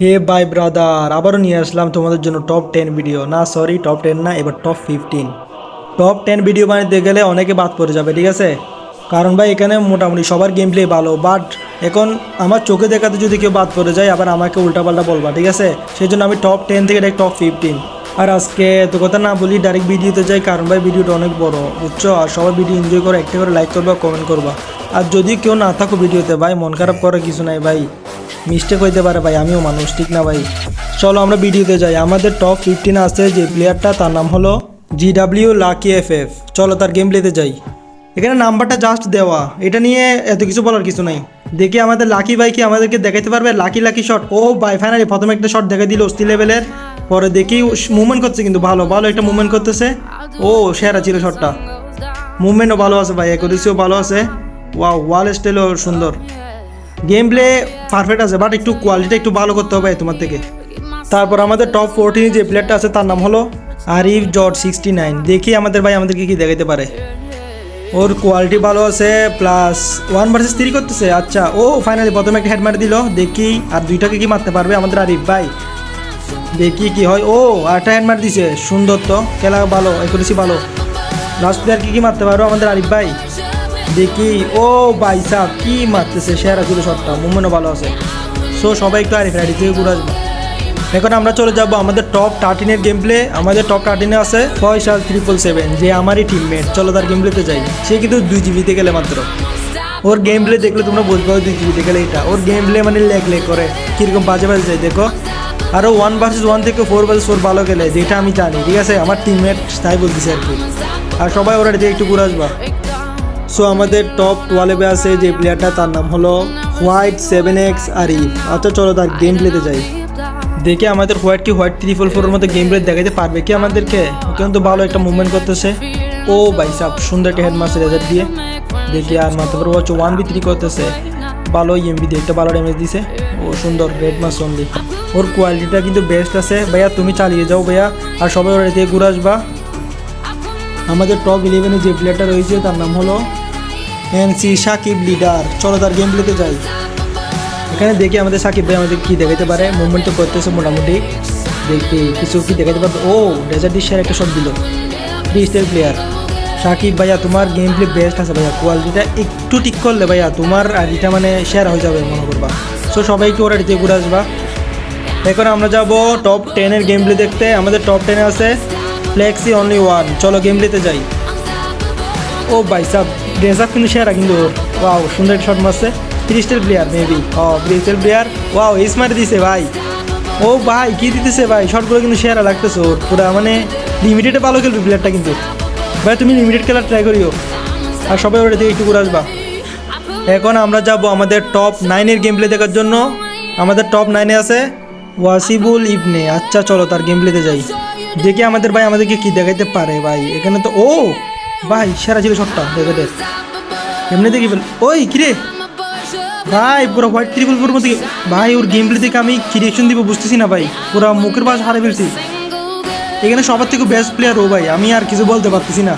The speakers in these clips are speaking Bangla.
হে বাই ব্রাদার, আবারও নিয়ে আসলাম তোমাদের জন্য টপ 10 ভিডিও। না সরি, টপ 10 না, এবার টপ 15। টপ 10 ভিডিও বানাতে গেলে অনেকে বাদ পড়ে যাবে, ঠিক আছে? কারণ ভাই এখানে মোটামুটি সবার গেম প্লে ভালো, বাট এখন আমার চোখে দেখাতে যদি কেউ বাদ পড়ে যায় আবার আমাকে উল্টাপাল্টা বলবা, ঠিক আছে? সেই জন্য আমি টপ 10 থেকে ডাইরেক্ট টপ 15। আর আজকে তো কথা না বলি, ডাইরেক্ট ভিডিওতে যাই, কারণ ভাই ভিডিওটা অনেক বড়, বুঝছো? আর সবাই ভিডিও এনজয় করে একটা করে লাইক করবা, কমেন্ট করবা। আর যদি কেউ না থাকো ভিডিওতে, ভাই মন খারাপ করার কিছু নাই ভাই, মিস্টেক হইতে পারে ভাই, আমিও মানুষ, ঠিক না ভাই? চলো আমরা ভিডিওতে যাই। আমাদের টপ 15 আছে যে প্লেয়ারটা, তার নাম হলো জিডাব্লিউ লাকি এফএফ। চলো তার গেম প্লেতে যাই। এখানে নাম্বারটা জাস্ট দেওয়া, এটা নিয়ে এত কিছু বলার কিছু নাই। দেখি আমাদের লাকি ভাই কি আমাদেরকে দেখাতে পারবে লাকি লাকি শট। ও ভাই ফাইনালি প্রথমে একটা শট দেখা দিল অস্থির লেভেলের, পরে দেখি মুভমেন্ট করছে, কিন্তু ভালো ভালো একটা মুভমেন্ট করতেছে। ও সেরা ছিল শটটা, মুভমেন্টও ভালো আছে ভাই, অ্যাকুরেসিও ভালো আছে। ওয়াও, ওয়াল স্টাইলও সুন্দর, গেম প্লে পারফেক্ট আছে, বাট একটু কোয়ালিটি একটু ভালো করতে হবে তোমার থেকে। তারপর আমাদের টপ 14 যে প্লেয়ারটা আছে তার নাম হলো আরিফ জর্জ 69। দেখি আমাদের ভাই আমাদেরকে কি দেখাতে পারে। ওর কোয়ালিটি ভালো আছে, প্লাস 1 ভার্সেস 3 করতেছে। আচ্ছা, ও ফাইনালি প্রথমে একটা হেড মারি দিল, দেখি আর দুইটাকে কি মারতে পারবে আমাদের আরিফ ভাই, দেখি কি হয়। ও আরেকটা হেড মারি দিছে, সুন্দর তো, খেলা ভালো, একুরেসি ভালো। লাস্ট প্লেয়ার কি মারতে পারবো আমাদের আরিফ ভাই, দেখি। ও ভাই সাহ কি মারতেছে, সেরা ছিল শটটা, মুভমেন্টও ভালো আছে। সো সবাই একটু আরিফ রাইডি থেকে ঘুরে আসবো। এখন আমরা চলে যাব আমাদের টপ 13 গেম প্লে। আমাদের টপ 13 আছে ফয়সাল 777, যে আমারই টিমমেট। চলো তার গেম প্লেতে যাই। সে কিন্তু 2 জিবিতে গেলে মাত্র। ওর গেম প্লে দেখলে তোমরা বুঝবো 2 জিবিতে গেলে এটা। ওর গেম প্লে মানে লেগ করে কীরকম বাজে বাজে যায় দেখো। আরও 1 ভার্সেস 1 থেকে 4 ভার্সেস 4 ভালো খেলে, যেটা আমি জানি, ঠিক আছে? আমার টিমমেট তাই বলতেছে আর কি। আর সবাই ওরা দিয়ে একটু ঘুরে আসবা। সো আমাদের টপ 12 আছে যে প্লেয়ারটা, তার নাম হলো হোয়াইট 7x আরিফ। আচ্ছা চলো তার গেম প্লেতে যাই। দেখে আমাদের হোয়াইট 344 মতো গেম প্লে দেখাতে পারবে কি আমাদেরকে? কিন্তু ভালো একটা মুভমেন্ট করতেছে। ও ভাই সাহ সুন্দর একটা হেড মারছে রেজার দিয়ে, দেখি আর মাত্র 1v3 করতেছে। ভালো এমবি দিয়ে একটা ভালো ড্যামেজ দিছে। ও সুন্দর রেড মাস অনলি। ওর কোয়ালিটিটা কিন্তু বেস্ট আছে ভাইয়া, তুমি চালিয়ে যাও ভাইয়া। আর সবাই ওরা দিয়ে ঘুরে আসবা। আমাদের টপ 11 যে প্লেয়ারটা রয়েছে তার নাম হলো এনসি সাকিব লিডার। চলো তার গেম প্লেতে যাই। এখানে দেখি আমাদের সাকিব ভাই আমাদের কী দেখাতে পারে। মুভমেন্ট তো করতেছে মোটামুটি, দেখি কিছু কি দেখাতে পারবে। ও ডেজার্ট ডিশের একটা শট দিল। 3 প্লেয়ার সাকিব ভাইয়া, তোমার গেম প্লে বেস্ট আছে ভাইয়া, কোয়ালিটিটা একটু ঠিক করলে ভাইয়া তোমার আইডিটা মানে শেয়ার হয়ে যাবে মনে করবা। সো সবাইকে ওরা দিয়ে ঘুরে আসবা। এখন আমরা যাব টপ 10 গেম প্লে দেখতে। আমাদের টপ 10 আছে ফ্লেক্সি অনলি 1। চলো গেম প্লেতে যাই। ও ভাই সাহ ড্রেসআপ কিন্তু সেরা, কিন্তু ওয়াও সুন্দর একটা শট মারছে। 3 player maybe, 3 player. Wow S মারি দিছে ভাই। ও ভাই কি দিতেছে ভাই, শটগুলো কিন্তু সেরা লাগতেছে ওর, পুরা মানে লিমিটেডে ভালো খেলবে প্লেয়ারটা কিন্তু। ভাই তুমি লিমিটেড খেলার ট্রাই করিও। আর সবাই ওটা থেকে একটু ঘুরে আসবা। এখন আমরা যাব আমাদের টপ 9 গেম প্লে দেখার জন্য। আমাদের টপ 9 আছে ওয়াসিবুল ইবনে। আচ্ছা চলো তার গেম প্লেতে যাই। দেখি আমাদের ভাই আমাদেরকে কি দেখাইতে পারে ভাই। এখানে তো ও ভাই সেরা ছিল শটটা, দেখে দেখ এমনি দেখি ওই কিরে ভাই, পুরো হোয়াইট 344 মধ্যে ভাই। ওর গেম প্লে থেকে আমি কি রিয়েকশন দিব বুঝতেছি না ভাই, পুরো মুখের পাশ হারে ফেলছি। এখানে সবার থেকে বেস্ট প্লেয়ার ও ভাই, আমি আর কিছু বলতে পারতেছি না।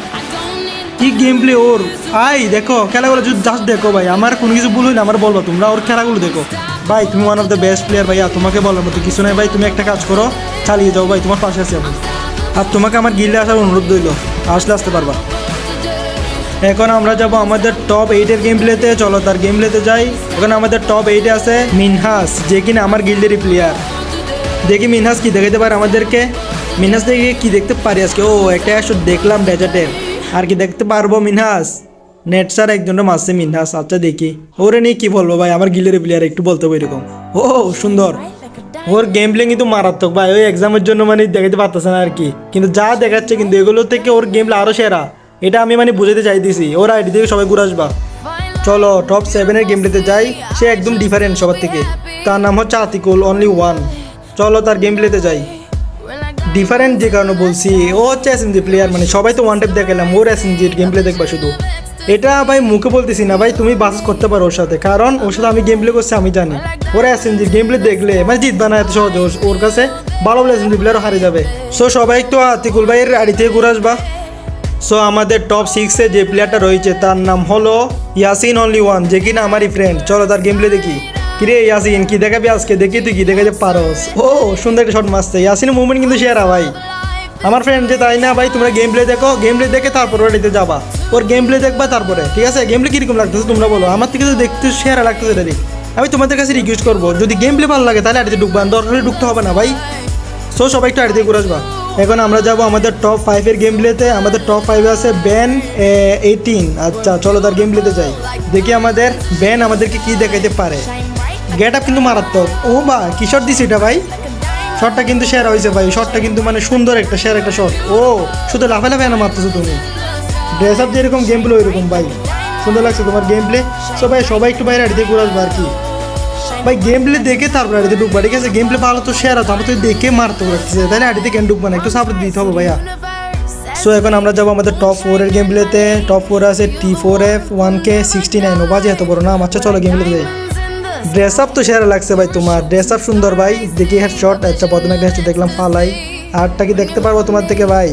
কি গেম প্লে ওর ভাই, দেখো খেলাগুলো জাস্ট দেখো ভাই। আমার কোনো কিছু ভুল হইলে আমার বলবো, তোমরা ওর খেলাগুলো দেখো ভাই। তুমি one of the best player ভাইয়া, তোমাকে বলার মতো কিছু নাই ভাই। তুমি একটা কাজ করো, চালিয়ে যাও ভাই, তোমার পাশে আছি আমি। আর তোমাকে আমার গিল্ডে আসার অনুরোধ রইল, আসতে পারবা। এখন আমরা যাব আমাদের টপ 8 গেম প্লেতে। চলো তার গেম প্লেতে যাই। এখন আমাদের টপ 8 আছে মিনহাস, যে কিনা আমার গিল্ডেরই প্লেয়ার। দেখি মিনহাস কি দেখাতে পারে আমাদেরকে। মিনহাস দেখে কি দেখতে পারি আজকে। ও একটা শট দেখলাম ডেজার্টের, আর কি দেখতে পারবো মিনহাস? নেট স্যার একজনের মারছে মিনহাস। আচ্ছা দেখি ওরে নিয়ে কি বলবো ভাই, আমার গিল্ডের প্লেয়ার একটু বলতে হবে এরকম। ও সুন্দর, ওর গেম প্লে কিন্তু মারাত্মক ভাই। ওই এক্সামের জন্য মানে দেখাতে পারতেছে না আর কি, কিন্তু যা দেখাচ্ছে কিন্তু এগুলো থেকে ওর গেম প্লে আরও সেরা, এটা আমি মানে বুঝাতে চাইতেছি। ওর আইডি থেকে সবাই ঘুরে আসবা। চলো টপ 7 গেম প্লেতে যাই। সে একদম ডিফারেন্ট সবার থেকে, তার নাম হচ্ছে আতিকুল অনলি 1। চলো তার গেম প্লেতে যাই। ডিফারেন্ট যে কারণে বলছি, ও হচ্ছে এসএমজি প্লেয়ার, মানে সবাই তো ওয়ান টাইপ দেখালাম, ওর এসএমজির গেম প্লে দেখবা শুধু। এটা ভাই মুখে বলতেছি না ভাই, তুমি বাস করতে পারো ওর সাথে, কারণ ওর সাথে আমি গেম প্লে করছি, আমি জানি। ওর এসএমজির গেম প্লে দেখলে মানে জিতবা না এত সহজে, ওর কাছে ভালো ভালো এসএমজি প্লেয়ারও হারে যাবে। সো সবাই একটু আতিকুল ভাইয়ের আইডি থেকে ঘুরে আসবা। সো আমাদের টপ 6 যে প্লেয়ারটা রয়েছে তার নাম হলো ইয়াসিন অনলি 1, যে কিনা আমারই ফ্রেন্ড। চলো তার গেম প্লে দেখি। কিরে ইয়াসিন কি দেখাবি আজকে, দেখি তুই কি দেখাতে পারস। ও সুন্দর একটা শট মারছে ইয়াসিনের মুভমেন্ট কিন্তু সেরা ভাই। আমার ফ্রেন্ড যে তাই না ভাই, তোমরা গেম প্লে দেখো, গেম প্লে দেখে তারপর ওটাতে যাবা, ওর গেম প্লে দেখবা তারপরে, ঠিক আছে? গেম প্লে কীরকম লাগতেছে তোমরা বলো, আমার থেকে তো দেখতে সেরা লাগতেছে এটা। আমি তোমাদের কাছে রিকোয়েস্ট করবো, যদি গেম প্লে ভালো লাগে তাহলে আড়িতে ঢুকবা, দরকার হলে ঢুকতে হবে না ভাই। সো সবাই একটু আড়িতে ঘুরে আসবা। এখন আমরা যাবো আমাদের টপ 5-এর গেম প্লেতে। আমাদের টপ 5-এ আছে ব্যান 18। আচ্ছা চলো তার গেম প্লেতে যাই, দেখি আমাদের ব্যান আমাদেরকে কি দেখাইতে পারে। গেট আপ কিন্তু মারাত্মক। ও বা কি শট দিছে এটা ভাই, শটটা কিন্তু সেরা হয়েছে ভাই, শটটা কিন্তু মানে সুন্দর একটা সেরা একটা শট। ও শুধু লাফালাফি না মারতেছো তুমি, ড্রেস আপ যেরকম গেম প্লে ওইরকম ভাই, সুন্দর লাগছে তোমার গেম প্লে। সো ভাই সবাই একটু বাইরে আড়িতে ঘুরে আসবো আর কি ভাই, গেম প্লে দেখে তারপর আড়িতে ঢুকবা, ঠিক আছে? গেম প্লে ভালো তো সেরা, তো আমার তো দেখে মারতে লাগতেছে, তাহলে আড়িতে কেন ঢুকবা না, একটু সাপোর্ট দিতে হবে ভাইয়া। সো এখন আমরা যাবো আমাদের টপ 4-এর গেম প্লেতে। টপ 4 আছে T4F 1K69। ও বাজে এত বড় নাম। আচ্ছা চলো গেম প্লেতে যাই। ড্রেস আপ তো সেরা লাগছে ভাই, তোমার ড্রেস আপ সুন্দর ভাই, দেখি হেডশট। আচ্ছা প্রথমে একটা হেডশট দেখলাম ফালাই, আরটা কি দেখতে পারবো তোমার থেকে ভাই?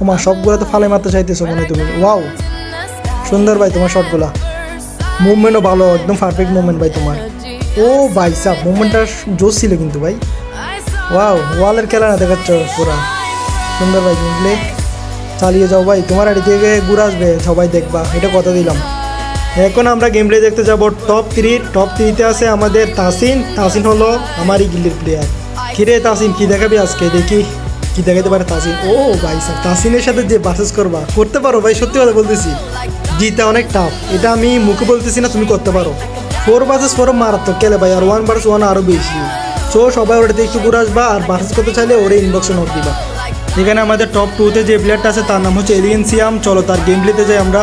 তোমার সবগুলো তো ফালাই মারতে চাইতেছো মনে তুমি। ওয়াও সুন্দর ভাই তোমার শটগুলা, মুভমেন্টও ভালো, একদম পারফেক্ট মুভমেন্ট ভাই তোমার। ও ভাই সাব মুভমেন্টটা জোস ছিল কিন্তু ভাই। ওয়াও ওয়ালের খেলা না দেখাচ্ছ পুরা, সুন্দর ভাই গেম প্লে। চালিয়ে যাও ভাই, তোমার আড়ি থেকে ঘুরে আসবে, সবাই দেখবা, এটা কথা দিলাম। এখন আমরা গেম প্লে দেখতে যাবো টপ 3। টপ 3-তে আছে আমাদের তাসিন। তাসিন হলো আমারই গিল্ডের প্লেয়ার। কিরে তাসিন কি দেখাবি আজকে, দেখি কি দেখাতে পারে তাসিন। ও ভাই স্যার তাসিনের সাথে যে বাসেস করবা, করতে পারো ভাই, সত্যি কথা বলতেছি, জিতা অনেক টাফ, এটা আমি মুখে বলতেছি না, তুমি করতে পারো। 4 vs 4 মারাত্মক খেলে ভাই, আর 1 vs 1 আরও বেশি। সো সবাই ওটাতে একটু ঘুরে আসবা, আর বাসেস করতে চাইলে ওরে ইনবক্সে নোট দিবা। এখানে আমাদের টপ 2-তে যে প্লেয়ারটা আছে তার নাম হচ্ছে এলিয়েন সিয়াম। চলো তার গেম প্লেতে যাই আমরা,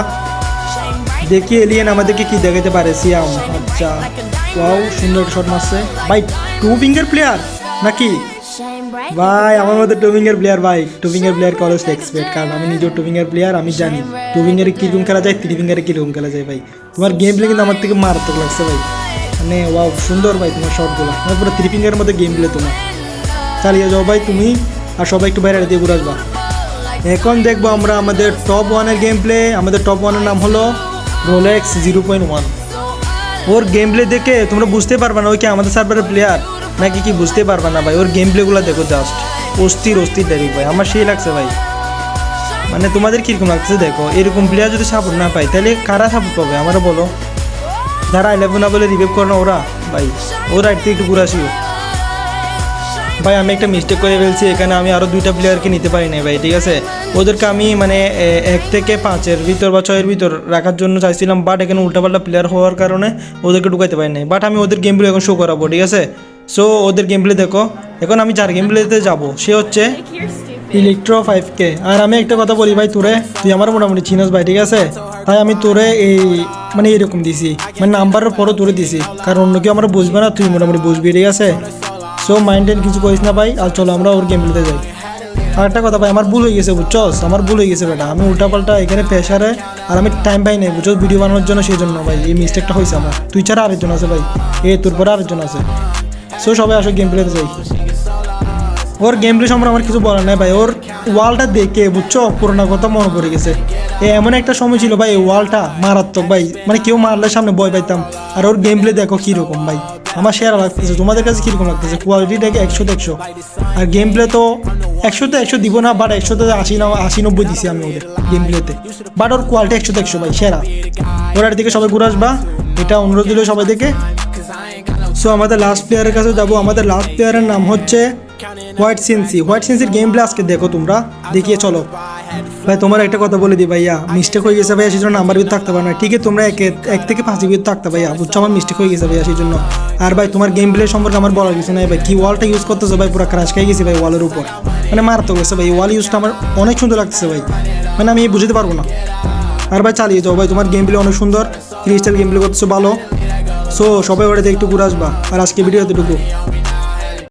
দেখি এলিয়েন আমাদেরকে কি দেখাতে পারে। সিয়াম আচ্ছা ওয়াও সুন্দর শট মারছে ভাই, 2 ফিঙ্গার প্লেয়ার নাকি ভাই? আমার মধ্যে 2 ফিঙ্গার প্লেয়ার ভাই, 2 ফিঙ্গার প্লেয়ার কলেজ এক্সপেক্ট, কারণ আমি নিজেও 2 ফিঙ্গার প্লেয়ার, আমি জানি 2 ফিঙ্গারে কীরকম খেলা যায়, 3 ফিঙ্গারে কীরকম খেলা যায় ভাই। তোমার গেম প্লে কিন্তু আমার থেকে মারাত্মক লাগছে ভাই, মানে ওয়াও সুন্দর ভাই তোমার শটগুলো, মানে পুরো 3 ফিঙ্গারের মধ্যে গেম প্লে তোমার। চালিয়ে যাও ভাই তুমি, আর সবাই একটু বাইরে দিয়ে ঘুরে আসবা। এখন দেখবো আমরা আমাদের টপ 1-এর গেম প্লে। আমাদের টপ 1-এর নাম হলো রোলেক্স 0.1। ওর গেম প্লে দেখে তোমরা বুঝতে পারবে না ওই কি আমাদের সার্ভারের প্লেয়ার নাকি কি, বুঝতে পারবে না ভাই। ওর গেম প্লেগুলো দেখো জাস্ট অস্থির অস্থির ডাইরেক্ট ভাই, আমার সেই লাগছে ভাই। মানে তোমাদের কীরকম লাগছে দেখো, এরকম প্লেয়ার যদি সাপোর্ট না পাই তাহলে কারা সাপোর্ট পাবে আমারও বলো? যারা 11 না বলে রিভাইভ করে না ওরা ভাই, ওরা একটু ঘুরে আসিও ভাই। আমি একটা মিস্টেক করে ফেলছি এখানে, আমি আরও 2টা প্লেয়ারকে নিতে পারি না ভাই, ঠিক আছে? ওদেরকে আমি মানে 1 থেকে 5-এর ভিতর বা 6-এর ভিতর রাখার জন্য চাইছিলাম, বাট এখানে উল্টাপাল্টা প্লেয়ার হওয়ার কারণে ওদেরকে ঢুকাইতে পারি নাই। বাট আমি ওদের গেম প্লে এখন শো করাবো, ঠিক আছে? সো ওদের গেম প্লে দেখো। এখন আমি যার গেম প্লেতে যাবো সে হচ্ছে ইলেকট্রো 5K। আর আমি একটা কথা বলি ভাই, তুই আমার মোটামুটি চিনস ভাই, ঠিক আছে? তাই আমি তোরে এই মানে এরকম দিছি, মানে নাম্বারের পরও তোরে দিছি, কারণ অন্য কেউ আমরা বুঝবে না, তুই মোটামুটি বুঝবি, ঠিক আছে? সো মাইন্ডেড কিছু করিস না ভাই, আর চলো আমরা ওর গেম প্লেতে যাই। আর একটা কথা ভাই, আমার ভুল হয়ে গেছে বুঝছস, আমার ভুল হয়ে গেছে বেটা, আমি উল্টাপাল্টা এখানে প্রেশারে, আর আমি টাইম পাই নাই বুঝছস ভিডিও বানানোর জন্য, সেই জন্য ভাই এই মিস্টেকটা হয়েছে আমার। তুই ছাড়া আরেকজন আছে ভাই, তোর পরে আরেকজন আছে। সো সবাই আসো গেম প্লেতে যাই। ওর গেম প্লে সম্পর্কে আমার কিছু বলার নাই ভাই, ওর ওয়ালটা দেখে বুঝছো পুরোনো কথা মনে পড়ে গেছে। এমন একটা সময় ছিল ভাই, এই ওয়ালটা মারাত্মক ভাই, মানে কেউ মারলে সামনে ভয় পাইতাম। আর ওর গেম প্লে দেখো কীরকম ভাই, আমার সেরা লাগতেছে। তোমাদের কাছে কীরকম লাগতেছে? কোয়ালিটিটাকে 100-তে 100, আর গেম প্লে তো 100-তে 100 দিব না, বাট 100-তে 80-90 দিছি আমি ওদের গেম প্লেতে, বাট ওর কোয়ালিটি 100-তে 100 ভাই, সেরা। ওর দিকে সবাই ঘুরে আসবা, এটা অনুরোধ দিল সবাই দেখে। সো আমাদের লাস্ট প্লেয়ারের কাছে যাবো। আমাদের লাস্ট প্লেয়ারের নাম হচ্ছে হোয়াইট সিনসি। হোয়াইট সিনসির গেম প্লে আজকে দেখো তোমরা, দেখিয়ে চলো ভাই। তোমার একটা কথা বলে দিই ভাইয়া, মিস্টেক হয়ে গেছে ভাইয়া, সেই জন্য নাম্বার ভিতরে থাকতে পারে না, ঠিক আছে? তোমরা 1 থেকে 5 ভিতরে থাকতে ভাইয়া, বুঝছো? আমার মিস্টেক হয়ে গেছে ভাইয়া, সেই জন্য। আর ভাই তোমার গেম প্লে সম্পর্কে আমার বলার কিছু নাই ভাই, কি ওয়ালটা ইউজ করতেছো ভাই, পুরো ক্রাশ খাই গেছি ভাই ওয়ালের উপর, মানে মারাত্মক গেছে ভাই। ওয়াল ইউজটা আমার অনেক সুন্দর লাগতেছে ভাই, মানে আমি বুঝতে পারবো না। আর ভাই চালিয়ে যাও ভাই, তোমার গেম প্লে অনেক সুন্দর, ফ্রি স্টাইল গেম প্লে করতেছো ভালো। সো সবাই ওটাতে একটু ঘুরে আসবা, আর আজকে ভিডিও এতটুকু।